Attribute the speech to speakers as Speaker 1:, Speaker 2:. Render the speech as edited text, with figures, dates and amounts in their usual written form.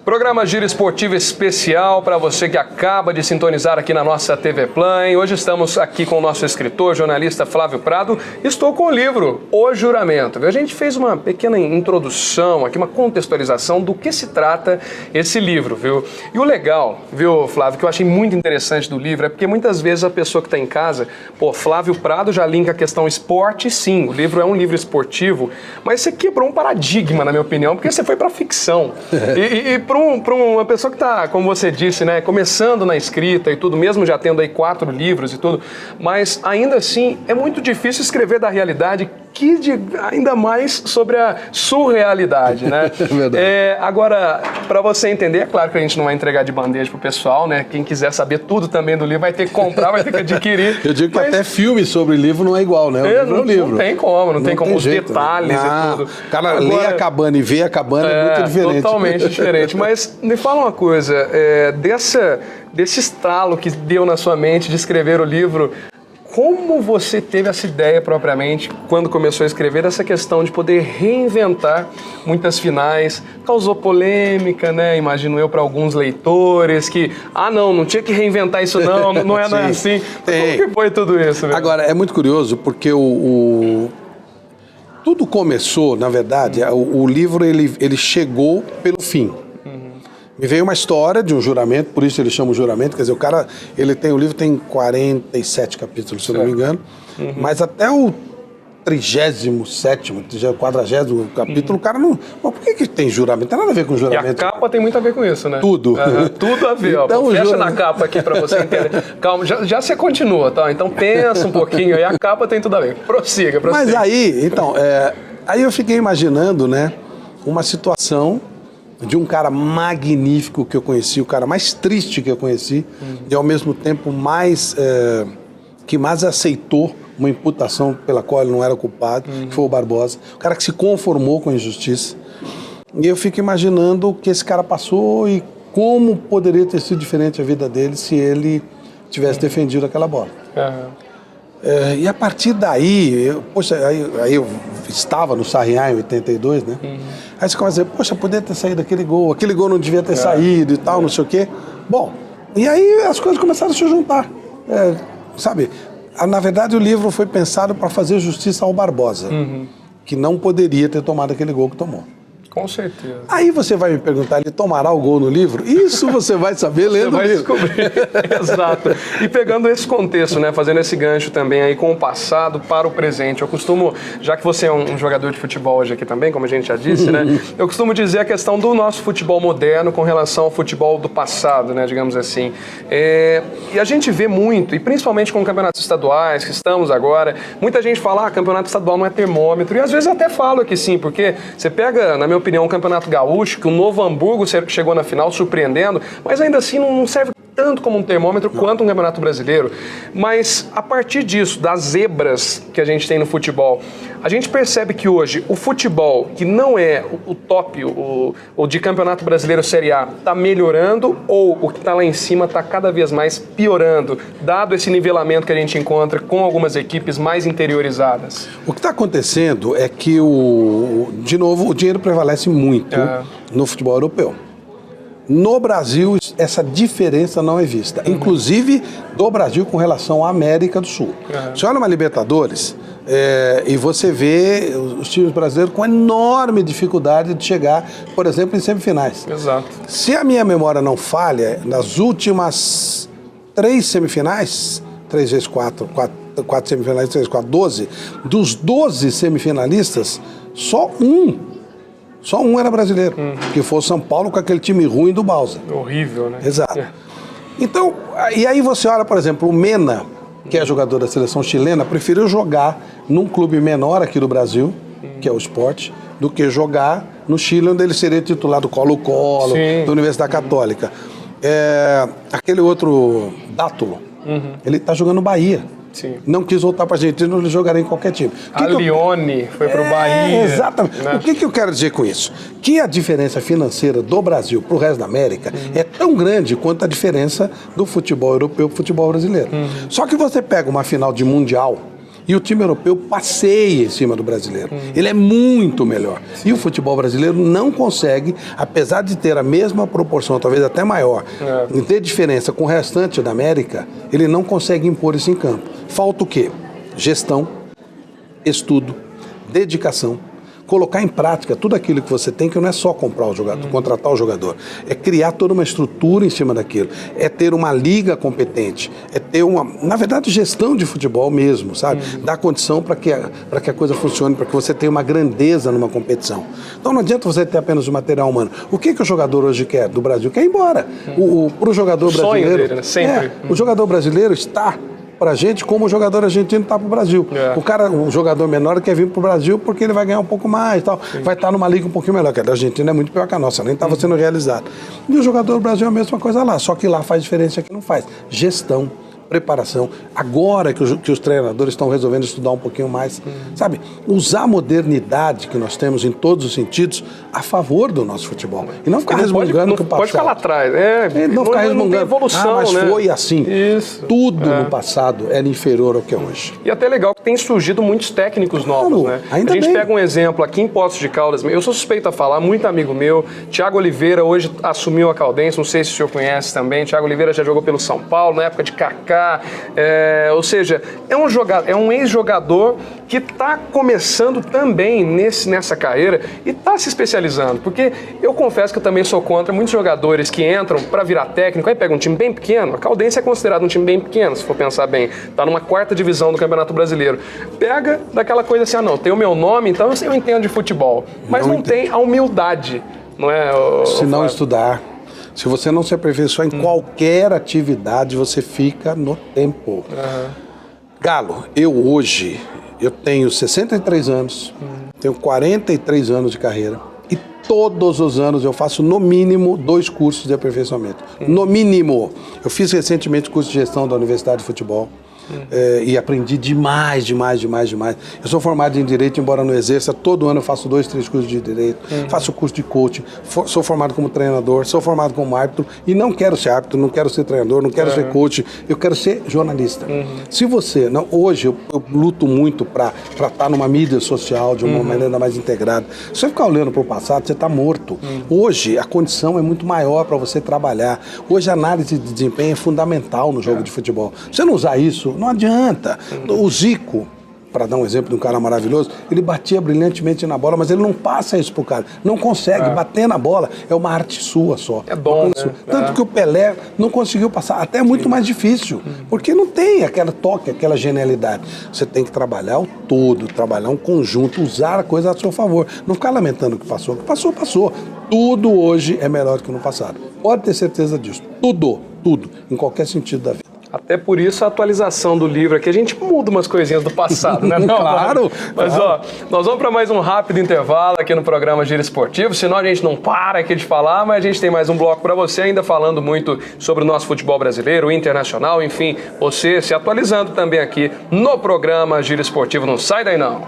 Speaker 1: Programa Giro Esportivo especial para você que acaba de sintonizar aqui na nossa TV Plan. Hoje estamos aqui com o nosso escritor, jornalista Flávio Prado. Estou com o livro O Juramento. A gente fez uma pequena introdução aqui, uma contextualização do que se trata esse livro, viu? E o legal, viu, Flávio, que eu achei muito interessante do livro é porque muitas vezes a pessoa que está em casa, Flávio Prado já linka a questão esporte, sim, o livro é um livro esportivo, mas você quebrou um paradigma, na minha opinião, porque você foi para ficção. Para uma pessoa que está, como você disse, né, começando na escrita e tudo, mesmo já tendo aí 4 livros e tudo, mas ainda assim é muito difícil escrever da realidade, ainda mais sobre a surrealidade, né?
Speaker 2: É verdade.
Speaker 1: Agora, para você entender, é claro que a gente não vai entregar de bandeja pro pessoal, né? Quem quiser saber tudo também do livro vai ter que comprar, vai ter que adquirir.
Speaker 2: Eu digo que até filme sobre livro não é igual, né? O livro é um livro.
Speaker 1: Não tem como, não tem como os
Speaker 2: jeito,
Speaker 1: detalhes
Speaker 2: né?
Speaker 1: e tudo.
Speaker 2: O cara lê a cabana e vê a cabana é muito diferente.
Speaker 1: Totalmente diferente. Mas me fala uma coisa, desse estalo que deu na sua mente de escrever o livro, como você teve essa ideia propriamente, quando começou a escrever, dessa questão de poder reinventar muitas finais? Causou polêmica, né? Imagino eu, para alguns leitores, que, não tinha que reinventar isso não é assim. Como que foi tudo isso? Mesmo?
Speaker 2: Agora, é muito curioso, porque tudo começou, na verdade, o livro ele chegou pelo fim. Me veio uma história de um juramento, por isso ele chama o juramento, quer dizer, o livro tem 47 capítulos, se eu não me engano, mas até o 37º, 40º capítulo, o cara não... Mas por que tem juramento? Não tem nada a ver com juramento.
Speaker 1: E a capa tem muito a ver com isso, né?
Speaker 2: Tudo.
Speaker 1: Tudo a ver.
Speaker 2: Então,
Speaker 1: fecha na capa aqui para você entender. Calma, já você continua, tá? Então pensa um pouquinho aí, a capa tem tudo a ver. Prossiga.
Speaker 2: Mas aí, então, aí eu fiquei imaginando, né, uma situação de um cara magnífico que eu conheci, o cara mais triste que eu conheci, e ao mesmo tempo que mais aceitou uma imputação pela qual ele não era culpado, que foi o Barbosa. O cara que se conformou com a injustiça. E eu fico imaginando o que esse cara passou e como poderia ter sido diferente a vida dele se ele tivesse defendido aquela bola. E a partir daí, aí eu estava no Sarriá em 82, né? Aí você começa a dizer, poxa, poderia ter saído aquele gol não devia ter saído e tal, não sei o quê. Bom, e aí as coisas começaram a se juntar, sabe? Na verdade, o livro foi pensado para fazer justiça ao Barbosa, que não poderia ter tomado aquele gol que tomou.
Speaker 1: Com certeza.
Speaker 2: Aí você vai me perguntar, ele tomará o gol no livro? Isso você vai saber lendo o livro.
Speaker 1: Você vai descobrir. Exato. E pegando esse contexto, né, fazendo esse gancho também aí com o passado para o presente, eu costumo, já que você é um jogador de futebol hoje aqui também, como a gente já disse, né, eu costumo dizer a questão do nosso futebol moderno com relação ao futebol do passado, né, digamos assim. E a gente vê muito, e principalmente com campeonatos estaduais que estamos agora, muita gente fala, campeonato estadual não é termômetro, e às vezes até falo que sim, porque você pega, na minha opinião, um campeonato gaúcho, que o Novo Hamburgo chegou na final surpreendendo, mas ainda assim não serve tanto como um termômetro quanto um campeonato brasileiro. Mas a partir disso, das zebras que a gente tem no futebol, a gente percebe que hoje o futebol, que não é o top, o de campeonato brasileiro Série A, está melhorando ou o que está lá em cima está cada vez mais piorando, dado esse nivelamento que a gente encontra com algumas equipes mais interiorizadas?
Speaker 2: O que está acontecendo é que, de novo, o dinheiro prevalece muito no futebol europeu. No Brasil, essa diferença não é vista. Inclusive, do Brasil com relação à América do Sul. Você olha uma Libertadores e você vê os times brasileiros com enorme dificuldade de chegar, por exemplo, em semifinais.
Speaker 1: Exato.
Speaker 2: Se a minha memória não falha, nas últimas 3 semifinais, 3 vezes 4 semifinais, 3 vezes 4, 12, dos 12 semifinalistas, só um era brasileiro, que foi o São Paulo com aquele time ruim do Bausa.
Speaker 1: Horrível, né?
Speaker 2: Exato. Então, e aí você olha, por exemplo, o Mena, que é jogador da seleção chilena, preferiu jogar num clube menor aqui do Brasil, que é o Sport, do que jogar no Chile, onde ele seria titular do Colo-Colo, da Universidade Católica. Aquele outro, Dátulo, ele está jogando no Bahia.
Speaker 1: Sim.
Speaker 2: Não quis voltar para a Argentina, ele jogaria em qualquer time.
Speaker 1: Lione foi para o Bahia.
Speaker 2: Exatamente.
Speaker 1: Né?
Speaker 2: O que eu quero dizer com isso? Que a diferença financeira do Brasil para o resto da América é tão grande quanto a diferença do futebol europeu para o futebol brasileiro. Só que você pega uma final de Mundial E o time europeu passeia em cima do brasileiro. Ele é muito melhor. E o futebol brasileiro não consegue, apesar de ter a mesma proporção, talvez até maior, e ter diferença com o restante da América, ele não consegue impor isso em campo. Falta o quê? Gestão, estudo, dedicação, colocar em prática tudo aquilo que você tem, que não é só comprar o jogador, contratar o jogador, é criar toda uma estrutura em cima daquilo, é ter uma liga competente, é ter na verdade, gestão de futebol mesmo, sabe? Dar condição para que a coisa funcione, para que você tenha uma grandeza numa competição. Então não adianta você ter apenas o material humano. O que o jogador hoje quer do Brasil? Quer ir embora. Para o jogador brasileiro...
Speaker 1: Sonho dele, né? Sempre.
Speaker 2: O jogador brasileiro está... pra gente, como o jogador argentino está pro Brasil. O jogador menor quer vir pro Brasil porque ele vai ganhar um pouco mais e tal. Vai estar numa liga um pouquinho melhor, que a da Argentina é muito pior que a nossa, nem estava sendo realizado. E o jogador do Brasil é a mesma coisa lá, só que lá faz diferença, aqui não faz. Gestão, preparação. Agora que os treinadores estão resolvendo estudar um pouquinho mais, sabe? Usar a modernidade que nós temos em todos os sentidos a favor do nosso futebol. E não ficar resmungando com o passado.
Speaker 1: Pode ficar lá atrás.
Speaker 2: Não ficar resmungando.
Speaker 1: Evolução,
Speaker 2: mas
Speaker 1: né?
Speaker 2: foi assim.
Speaker 1: Isso.
Speaker 2: Tudo no passado era inferior ao que é hoje.
Speaker 1: E até legal que tem surgido muitos técnicos novos, né?
Speaker 2: Ainda
Speaker 1: a gente
Speaker 2: bem.
Speaker 1: pega um exemplo aqui em Poços de Caldas. Eu sou suspeito a falar, muito amigo meu. Thiago Oliveira hoje assumiu a Caldense, não sei se o senhor conhece também. Thiago Oliveira já jogou pelo São Paulo, na época de Kaká. Ou seja, é um ex-jogador que está começando também nessa carreira e está se especializando. Porque eu confesso que eu também sou contra muitos jogadores que entram para virar técnico, aí pega um time bem pequeno. A Caldense é considerado um time bem pequeno, se for pensar bem. Está numa 4ª divisão do Campeonato Brasileiro. Pega daquela coisa assim, não, tem o meu nome, então eu entendo de futebol. Mas não tem a humildade, não é?
Speaker 2: Se não estudar. Se você não se aperfeiçoar em qualquer atividade, você fica no tempo. Galo, hoje, eu tenho 63 anos, tenho 43 anos de carreira e todos os anos eu faço no mínimo 2 cursos de aperfeiçoamento. No mínimo. Eu fiz recentemente curso de gestão da Universidade de Futebol. E aprendi demais. Eu sou formado em Direito, embora não exerça. Todo ano eu faço 2, 3 cursos de Direito. Faço curso de coaching. Sou formado como treinador, sou formado como árbitro. E não quero ser árbitro, não quero ser treinador, não quero ser coach. Eu quero ser jornalista. Se você... hoje eu luto muito para estar numa mídia social de uma maneira mais integrada. Se você ficar olhando para o passado, você está morto. Hoje a condição é muito maior para você trabalhar. Hoje a análise de desempenho é fundamental no jogo de futebol. Se você não usar isso, não adianta. O Zico, para dar um exemplo de um cara maravilhoso, ele batia brilhantemente na bola, mas ele não passa isso pro cara. Não consegue. Bater na bola é uma arte sua só.
Speaker 1: É dom, né?
Speaker 2: Tanto que o Pelé não conseguiu passar. Até é muito mais difícil. Porque não tem aquele toque, aquela genialidade. Você tem que trabalhar o todo, trabalhar um conjunto, usar a coisa a seu favor. Não ficar lamentando o que passou. O que passou, passou. Tudo hoje é melhor do que no passado. Pode ter certeza disso. Tudo. Em qualquer sentido da vida.
Speaker 1: Até por isso a atualização do livro aqui, a gente muda umas coisinhas do passado, né? Não,
Speaker 2: Claro.
Speaker 1: Mas ó, nós vamos para mais um rápido intervalo aqui no programa Giro Esportivo, senão a gente não para aqui de falar, mas a gente tem mais um bloco para você, ainda falando muito sobre o nosso futebol brasileiro, internacional, enfim, você se atualizando também aqui no programa Giro Esportivo. Não sai daí não.